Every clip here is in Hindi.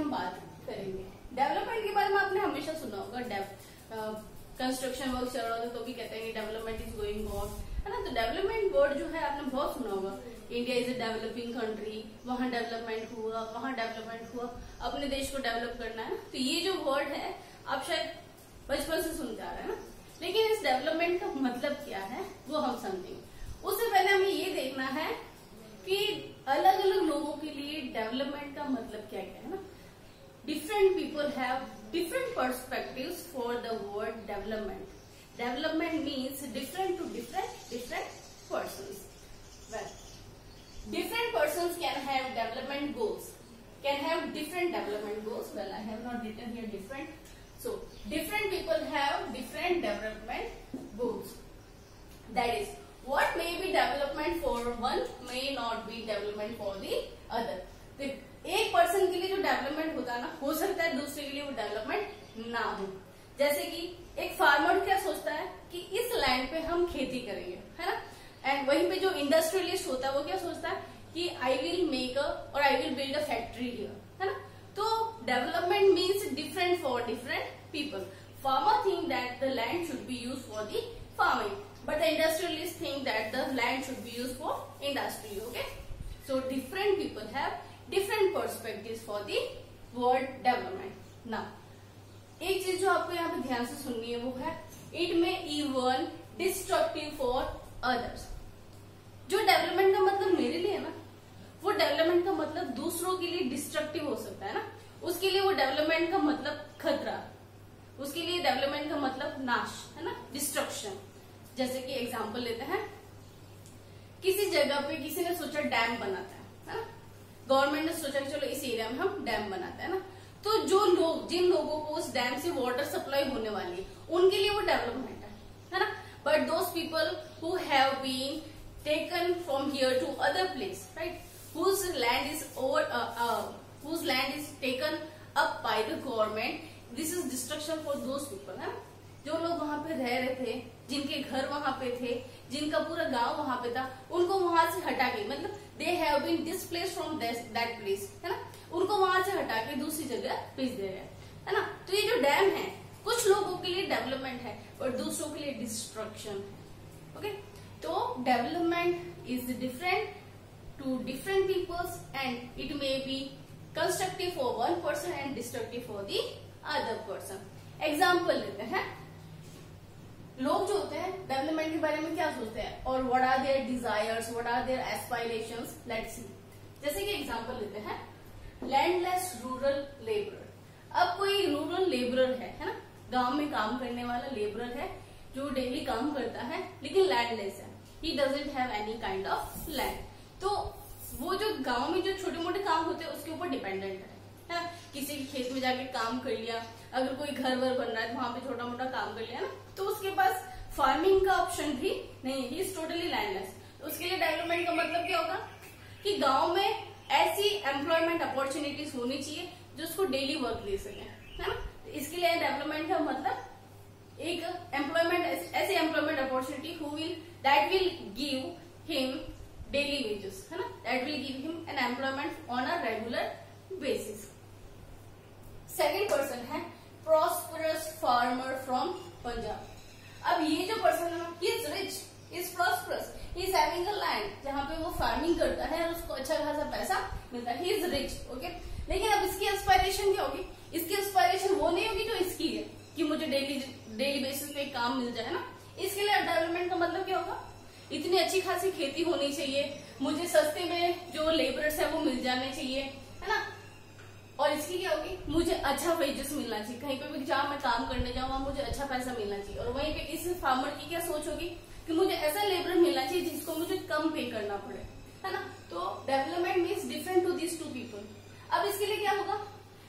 हम बात करेंगे। डेवलपमेंट के बारे में आपने हमेशा सुना होगा, कंस्ट्रक्शन वर्क चल रहा था तो भी कहते हैं डेवलपमेंट इज गोइंग ऑन, है ना। तो डेवलपमेंट वर्ड जो है आपने बहुत सुना होगा, India is a developing country, वहां डेवलपमेंट हुआ, वहां डेवलपमेंट हुआ, अपने देश को डेवलप करना है। तो ये जो वर्ड है आप शायद बचपन से सुनते आ रहे हैं ना, लेकिन इस डेवलपमेंट का मतलब क्या है वो हम समझेंगे। उससे पहले हमें ये देखना है कि अलग अलग लोगों के लिए डेवलपमेंट का मतलब क्या क्या है ना। Different people have different perspectives for the word development. Development means different to different persons. Well, different persons can have development goals. Can have different development goals. Well, I have not written here different. So, different people have different development goals. That is, what may be development for one may not be development for the other. एक पर्सन के लिए जो डेवलपमेंट होता है ना, हो सकता है दूसरे के लिए वो डेवलपमेंट ना हो। जैसे कि एक फार्मर क्या सोचता है कि इस लैंड पे हम खेती करेंगे, है ना। एंड वहीं पे जो इंडस्ट्रियलिस्ट होता है वो क्या सोचता है कि आई विल मेक और I will build a factory here, है ना। तो development means different for different people. Farmer think that the land should be use for the farming, but the industrialist think that the land should be use for industry. Okay, so different people have different perspectives for the word development. Now, एक चीज जो आपको यहाँ पे ध्यान से सुननी है वो है it may even destructive for others. जो डेवलपमेंट का मतलब मेरे लिए है ना, वो डेवलपमेंट का मतलब दूसरों के लिए डिस्ट्रक्टिव हो सकता है ना। उसके लिए वो डेवलपमेंट का मतलब खतरा, उसके लिए डेवलपमेंट का मतलब नाश, है ना, डिस्ट्रक्शन। जैसे कि एग्जाम्पल लेते हैं, किसी जगह पे किसी ने सोचा डैम बनाता है ना। गवर्नमेंट ने सोचा कि चलो इस एरिया में हम डैम बनाते हैं ना। तो जो लोग, जिन लोगों को उस डैम से वाटर सप्लाई होने वाली है, उनके लिए वो डेवलपमेंट है ना। But those people who have been taken from here to other place, right, whose land is taken up by the government, this is destruction for those people, है ना। जो लोग वहां पे रह रहे थे, जिनके घर वहां पे थे, जिनका पूरा गांव वहां पे था, उनको वहां से हटा के, मतलब they have been displaced from that place, है ना, उनको वहां से हटा के दूसरी जगह भेज दे रहे हैं, है ना। तो ये जो डैम है कुछ लोगों के लिए डेवलपमेंट है और दूसरों के लिए डिस्ट्रक्शन है। ओके, तो development is different to different peoples and it may be constructive for one person and destructive for the other person. Example लेते हैं, लोग जो होते हैं डेवलपमेंट के बारे में क्या सोचते हैं और what are their desires, what are their aspirations, let's see. जैसे कि एग्जांपल लेते हैं, लैंडलेस रूरल लेबरर। अब कोई रूरल लेबरर है ना, गांव में काम करने वाला लेबरर है जो डेली काम करता है लेकिन लैंडलेस है, he doesn't have any kind of land. तो वो जो गांव में जो छोटे मोटे काम होते हैं उसके ऊपर डिपेंडेंट है ना। किसी के खेत में जाके काम कर लिया, अगर कोई घर वर बन रहा है तो वहां पे छोटा मोटा काम कर लिया ना, तो उसके पास फार्मिंग का ऑप्शन भी नहीं, ही इज टोटली लैंडलेस। तो उसके लिए डेवलपमेंट का मतलब क्या होगा कि गांव में ऐसी एम्प्लॉयमेंट अपॉर्चुनिटीज होनी चाहिए जो उसको डेली वर्क दे सके, है ना। इसके लिए डेवलपमेंट का मतलब एक एम्प्लॉयमेंट, ऐसी employment opportunity that will give him daily wages, है ना, that will give him an employment on a regular basis. Second person है प्रॉस्परस फार्मर फ्रॉम पंजाब। अब ये जो पर्सन है, he is rich, is prosperous, he is having a land जहां पे वो फार्मिंग करता है और उसको अच्छा खासा पैसा मिलता है, ही इज रिच। ओके, लेकिन अब इसकी एस्पायरेशन क्या होगी? इसकी एस्पायरेशन वो नहीं होगी जो इसकी है कि मुझे डेली बेसिस पे काम मिल जाए ना। इसके लिए डेवलपमेंट का मतलब क्या होगा? इतनी अच्छी खासी खेती होनी चाहिए, मुझे सस्ते में जो लेबरर्स है वो मिल जाने चाहिए, है ना। और इसकी क्या होगी? मुझे अच्छा वेजेस मिलना चाहिए, कहीं पे भी जहाँ मैं काम करने जाऊँ मुझे अच्छा पैसा मिलना चाहिए। और वहीं पे इस फार्मर की क्या सोच होगी कि मुझे ऐसा लेबर मिलना चाहिए जिसको मुझे कम पे करना पड़े, है ना। तो development means different to this to people. अब इसके लिए क्या होगा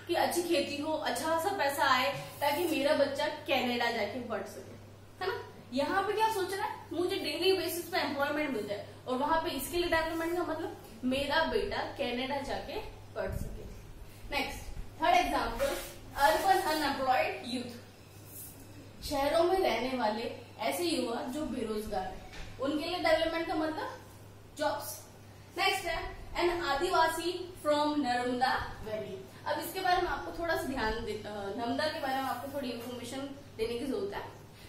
कि अच्छी खेती हो, अच्छा सा पैसा आए, ताकि मेरा बच्चा कनाडा जाके पढ़ सके, है ना। यहाँ पे क्या सोच रहा है? मुझे डेली बेसिस पे एम्प्लॉयमेंट मिल जाए, और वहां पे इसके लिए डेवलपमेंट का मतलब मेरा बेटा कनाडा जाके पढ़ सके। Next, third example, urban unemployed youth. शहरों में रहने वाले ऐसे युवा जो बेरोजगार है, उनके लिए डेवलपमेंट का मतलब जॉब्स। नेक्स्ट है an Adivasi from Narmada valley. अब इसके बारे में आपको थोड़ा सा नर्मदा के बारे में आपको थोड़ी इन्फॉर्मेशन देने की जरूरत है।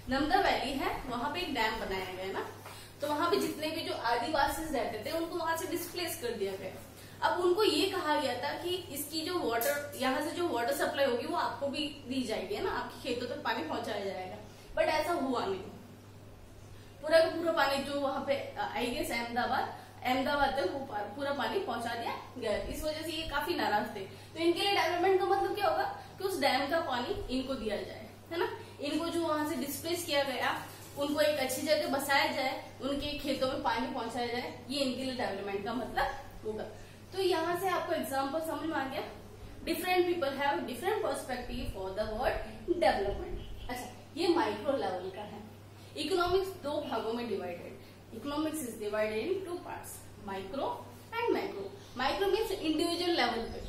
नर्मदा वैली है, वहां पे एक डैम बनाया गया है ना, तो वहां पे जितने भी जो आदिवासी रहते थे उनको वहां से डिस्प्लेस कर दिया गया। अब उनको ये कहा गया था कि इसकी जो वाटर, यहाँ से जो वाटर सप्लाई होगी वो आपको भी दी जाएगी, है ना, आपके खेतों तक पानी पहुंचाया जाएगा। बट ऐसा हुआ नहीं, पूरा का पूरा पानी जो वहां पे आई गेस अहमदाबाद तक वो पूरा पानी पहुंचा दिया गया। इस वजह से ये काफी नाराज थे। तो इनके लिए डेवलपमेंट का मतलब क्या होगा कि उस डैम का पानी इनको दिया जाए, है ना, इनको जो वहां से डिस्प्लेस किया गया उनको एक अच्छी जगह बसाया जाए, उनके खेतों में पानी पहुंचाया जाए, ये इनके लिए डेवलपमेंट का मतलब होगा। तो यहाँ से आपको एग्जाम्पल समझ में आ गया। Different people have different perspective for the word development. अच्छा, ये माइक्रो लेवल का है। इकोनॉमिक्स दो भागों में divided. Economics is divided in 2 parts, micro and macro. Micro means individual level पे,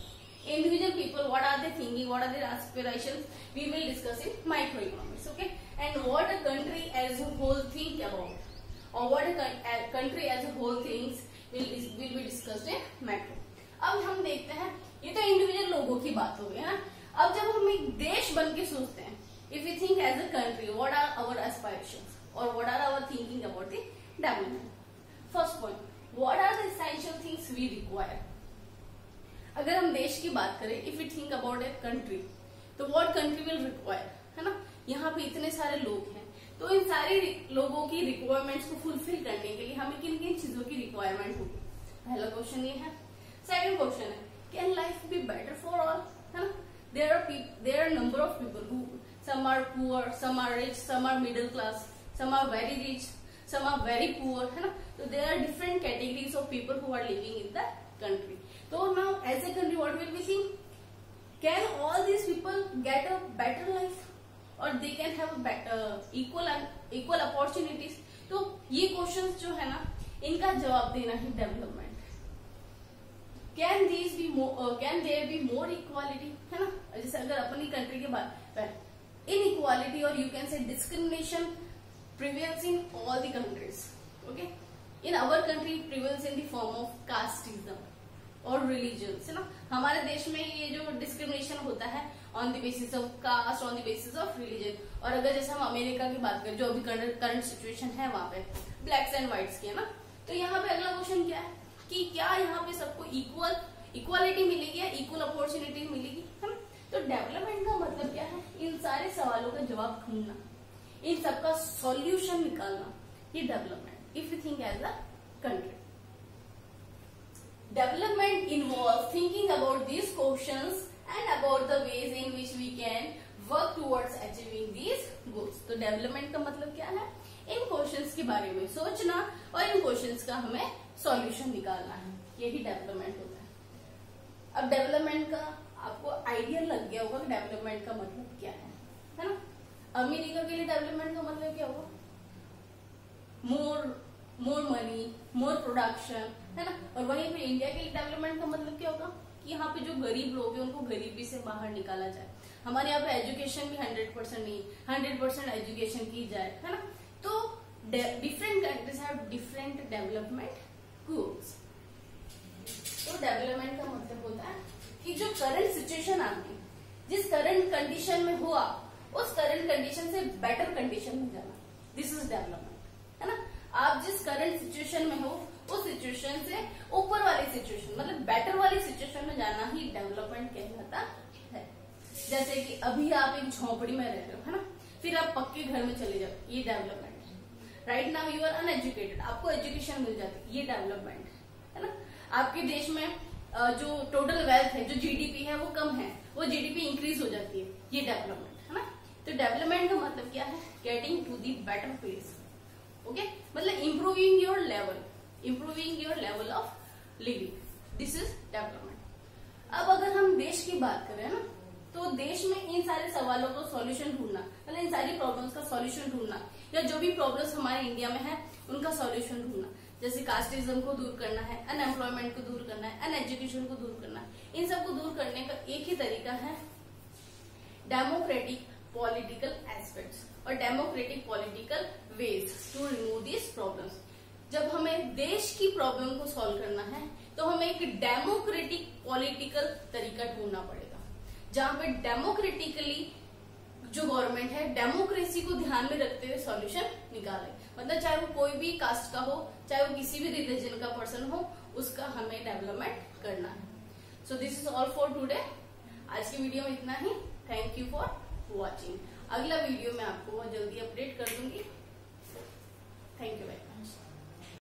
individual people, what are they thinking, what are their aspirations, we will discuss in microeconomics, okay? And what a country as a whole think about, or what a country as a whole thinks will be discussed in macro. अब हम देखते हैं, ये तो इंडिविजुअल लोगों की बात हो गई है ना। अब जब हम एक देश बन के सोचते हैं, if we think as a country, what are our aspirations or what are our thinking about the development? First point, what are the essential things we require? अगर हम देश की बात करें, if you think about a country, तो व्हाट कंट्री विल रिक्वायर, है ना, यहाँ पे इतने सारे लोग हैं, तो इन सारे लोगों की रिक्वायरमेंट्स को फुलफिल करने के लिए हमें किन किन चीजों की रिक्वायरमेंट होगी। पहला क्वेश्चन ये है। सेकंड क्वेश्चन है, can life be better for all, है ना। There are number of people who some are poor, some are rich, some are middle class, some are very rich, some are very poor, है ना। तो there are different categories of people who are living in the country. So now as a country what will we think? Can all these people get a better life or they can have a better, equal opportunities? तो ये क्वेश्चंस जो है ना, इनका जवाब देना है development. Can these be more, can there be more equality, है ना। जैसे अगर अपनी कंट्री के बात inequality or you can say discrimination prevails in all the countries, okay? In our country prevails in the form of casteism और religions, है ना। हमारे देश में ये जो डिस्क्रिमिनेशन होता है on the basis of caste, on the basis of religion. और अगर जैसे हम अमेरिका की बात करें, जो अभी करंट सिचुएशन है वहां पे ब्लैक्स एंड व्हाइट्स की, है ना। तो यहाँ पे अगला क्वेश्चन क्या है कि क्या यहाँ पे सबको इक्वालिटी मिलेगी या इक्वल अपॉर्चुनिटी मिलेगी, है ना। तो डेवलपमेंट का मतलब क्या है, इन सारे सवालों का जवाब ढूंढना, इन सबका सॉल्यूशन निकालना, ये development. If you think as a country, development involves thinking about these questions and about the ways in which we can work towards achieving these goals. तो development का मतलब क्या है, इन क्वेश्चंस के बारे में सोचना और इन क्वेश्चंस का हमें सॉल्यूशन निकालना है, यही डेवलपमेंट होता है। अब डेवलपमेंट का आपको आइडिया लग गया होगा कि डेवलपमेंट का मतलब क्या है ना। अमेरिका के लिए डेवलपमेंट का मतलब क्या होगा, मोर मनी, मोर प्रोडक्शन, है ना। और वहीं पे इंडिया के लिए डेवलपमेंट का मतलब क्या होगा कि यहाँ पे जो गरीब लोग हैं उनको गरीबी से बाहर निकाला जाए। हमारे यहाँ पे एजुकेशन भी 100% नहीं, 100% एजुकेशन की जाए, है ना। तो different countries have different development goals. तो डेवलपमेंट का मतलब होता है कि जो करंट सिचुएशन आती है, जिस करंट कंडीशन में हो आप, उस करंट कंडीशन से बेटर कंडीशन में जाना, दिस इज डेवलपमेंट, है ना। आप जिस करंट सिचुएशन में हो उस सिचुएशन से ऊपर वाली सिचुएशन, मतलब बेटर वाली सिचुएशन में जाना ही डेवलपमेंट कहलाता है। जैसे कि अभी आप एक झोपड़ी में रह रहे हो, है ना, फिर आप पक्के घर में चले जाओ, ये डेवलपमेंट है। Right now you are uneducated, आपको एजुकेशन मिल जाती है, ये डेवलपमेंट है ना। आपके देश में जो टोटल वेल्थ है, जो जीडीपी है वो कम है, वो जीडीपी इंक्रीज हो जाती है, ये डेवलपमेंट है ना। तो डेवलपमेंट का मतलब क्या है, getting to the better place, okay, मतलब improving your level of living, this is development. अब अगर हम देश की बात करें ना, तो देश में इन सारे सवालों को सॉल्यूशन ढूंढना, मतलब इन सारी प्रॉब्लम्स का सॉल्यूशन ढूंढना, या जो भी प्रॉब्लम्स हमारे इंडिया में है उनका सॉल्यूशन ढूंढना, जैसे कास्टिज्म को दूर करना है, अनएम्प्लॉयमेंट को दूर करना है, अनएजुकेशन को दूर करना है, इन सबको दूर करने का एक ही तरीका है डेमोक्रेटिक पॉलिटिकल एस्पेक्ट्स और democratic political ways to remove this problems. जब हमें देश की प्रॉब्लम को सॉल्व करना है तो हमें एक डेमोक्रेटिक पॉलिटिकल तरीका ढूंढना पड़ेगा, जहाँ पे डेमोक्रेटिकली जो गवर्नमेंट है डेमोक्रेसी को ध्यान में रखते हुए सॉल्यूशन निकाले। मतलब चाहे वो कोई भी कास्ट का हो, चाहे वो किसी भी रिलीजन का पर्सन हो, उसका हमें डेवलपमेंट करना है। So this is all for today. आज की वीडियो में इतना ही। Thank you for watching. अगला वीडियो मैं आपको बहुत जल्दी अपडेट कर दूंगी। Thank you very much.